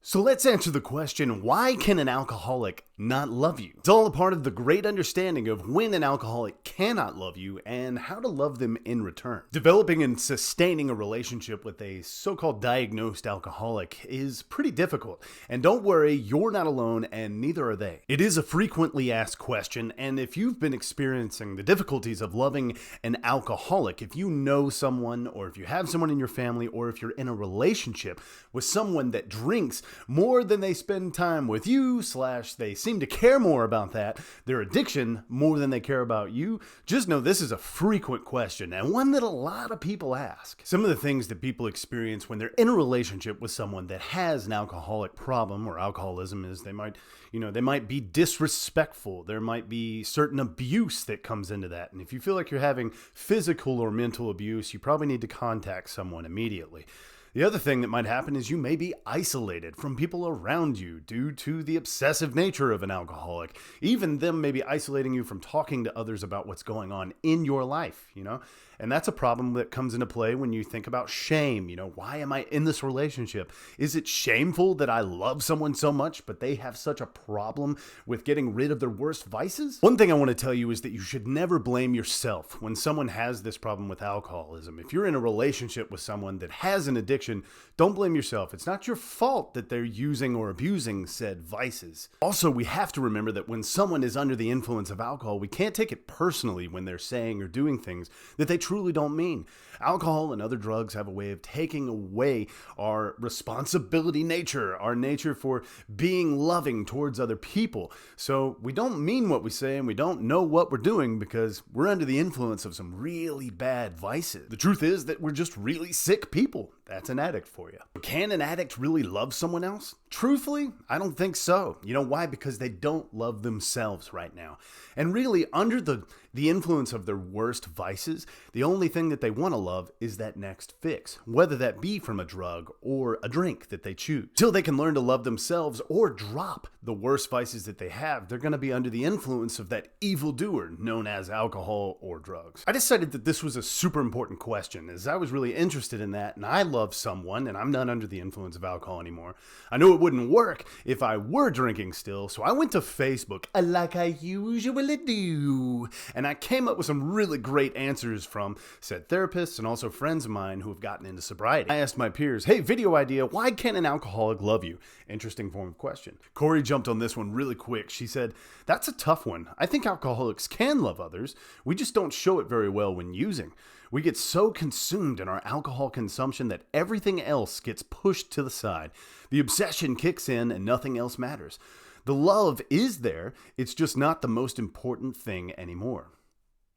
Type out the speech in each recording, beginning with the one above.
So let's answer the question, why can an alcoholic not love you? It's all a part of the great understanding of when an alcoholic cannot love you and how to love them in return. Developing and sustaining a relationship with a so-called diagnosed alcoholic is pretty difficult. And don't worry, you're not alone and neither are they. It is a frequently asked question, and if you've been experiencing the difficulties of loving an alcoholic, if you know someone or if you have someone in your family or if you're in a relationship with someone that drinks more than they spend time with you, / they seem to care more about that, their addiction more than they care about you, just know this is a frequent question and one that a lot of people ask. Some of the things that people experience when they're in a relationship with someone that has an alcoholic problem or alcoholism is they might be disrespectful. There might be certain abuse that comes into that. And if you feel like you're having physical or mental abuse, you probably need to contact someone immediately. The other thing that might happen is you may be isolated from people around you due to the obsessive nature of an alcoholic. Even them maybe isolating you from talking to others about what's going on in your life, And that's a problem that comes into play when you think about shame. Why am I in this relationship? Is it shameful that I love someone so much, but they have such a problem with getting rid of their worst vices? One thing I want to tell you is that you should never blame yourself when someone has this problem with alcoholism. If you're in a relationship with someone that has an addiction, don't blame yourself. It's not your fault that they're using or abusing said vices. Also, we have to remember that when someone is under the influence of alcohol, we can't take it personally when they're saying or doing things that they truly don't mean. Alcohol and other drugs have a way of taking away our responsibility nature, our nature for being loving towards other people. So we don't mean what we say and we don't know what we're doing because we're under the influence of some really bad vices. The truth is that we're just really sick people. That's an addict for you. Can an addict really love someone else? Truthfully, I don't think so. You know why? Because they don't love themselves right now. And really, under the influence of their worst vices, the only thing that they want to love is that next fix, whether that be from a drug or a drink that they choose. Till they can learn to love themselves or drop the worst vices that they have, they're going to be under the influence of that evildoer known as alcohol or drugs. I decided that this was a super important question as I was really interested in that, and I love someone and I'm not under the influence of alcohol anymore. I knew it wouldn't work if I were drinking still, so I went to Facebook like I usually do, and I came up with some really great answers from said therapists and also friends of mine who have gotten into sobriety. I asked my peers, hey, video idea, why can't an alcoholic love you? Interesting form of question. Corey jumped on this one really quick. She said, that's a tough one. I think alcoholics can love others. We just don't show it very well when using. We get so consumed in our alcohol consumption that everything else gets pushed to the side. The obsession kicks in and nothing else matters. The love is there, it's just not the most important thing anymore.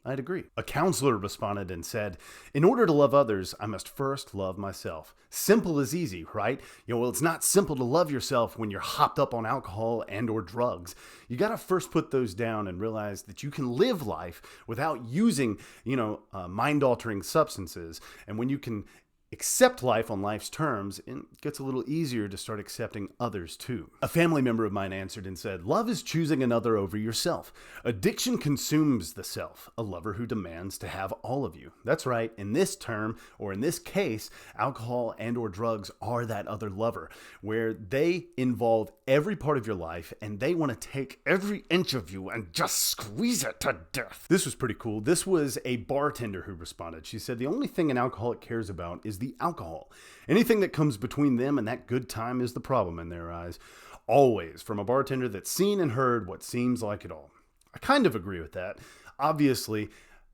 I'd agree. A counselor responded and said, in order to love others, I must first love myself. Simple as easy, right? It's not simple to love yourself when you're hopped up on alcohol and or drugs. You got to first put those down and realize that you can live life without using, mind-altering substances. And when you can accept life on life's terms, it gets a little easier to start accepting others too. A family member of mine answered and said, love is choosing another over yourself. Addiction consumes the self, a lover who demands to have all of you. That's right, in this term, or in this case, alcohol and or drugs are that other lover, where they involve every part of your life and they want to take every inch of you and just squeeze it to death. This was pretty cool. This was a bartender who responded. She said, the only thing an alcoholic cares about is the alcohol. Anything that comes between them and that good time is the problem in their eyes. Always, from a bartender that's seen and heard what seems like it all. I kind of agree with that. Obviously,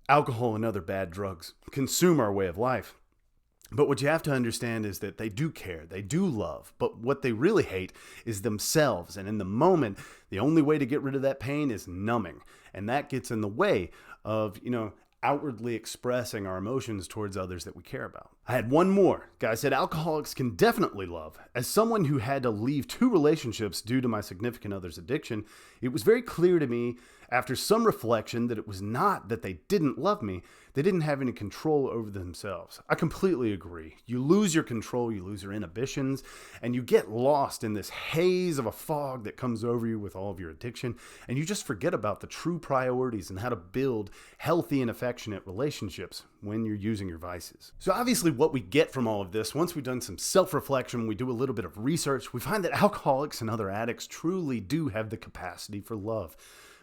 alcohol and other bad drugs consume our way of life. But what you have to understand is that they do care, they do love, but what they really hate is themselves. And in the moment, the only way to get rid of that pain is numbing. And that gets in the way of, outwardly expressing our emotions towards others that we care about. I had one more. Guy said, alcoholics can definitely love. As someone who had to leave 2 relationships due to my significant other's addiction, it was very clear to me after some reflection that it was not that they didn't love me, they didn't have any control over themselves. I completely agree. You lose your control, you lose your inhibitions, and you get lost in this haze of a fog that comes over you with all of your addiction, and you just forget about the true priorities and how to build healthy and affectionate relationships when you're using your vices. So obviously what we get from all of this, once we've done some self-reflection, we do a little bit of research, we find that alcoholics and other addicts truly do have the capacity for love.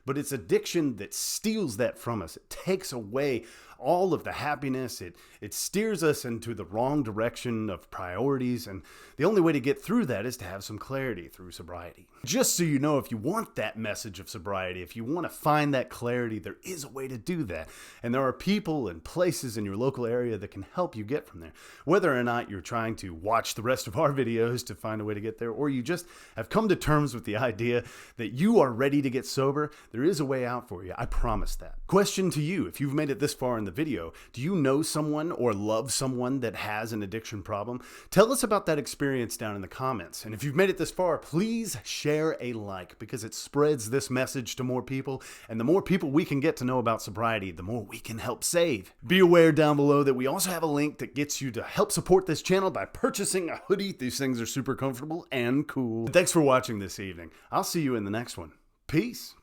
But it's addiction that steals that from us. It takes away all of the happiness. It steers us into the wrong direction of priorities. And the only way to get through that is to have some clarity through sobriety. Just so you know, if you want that message of sobriety, if you want to find that clarity, there is a way to do that. And there are people and places in your local area that can help you get from there. Whether or not you're trying to watch the rest of our videos to find a way to get there, or you just have come to terms with the idea that you are ready to get sober, there is a way out for you. I promise that. Question to you, if you've made it this far in the video, do you know someone or love someone that has an addiction problem? Tell us about that experience down in the comments. And if you've made it this far, please share a like, because it spreads this message to more people. And the more people we can get to know about sobriety, the more we can help save. Be aware down below that we also have a link that gets you to help support this channel by purchasing a hoodie. These things are super comfortable and cool. Thanks for watching this evening. I'll see you in the next one. Peace.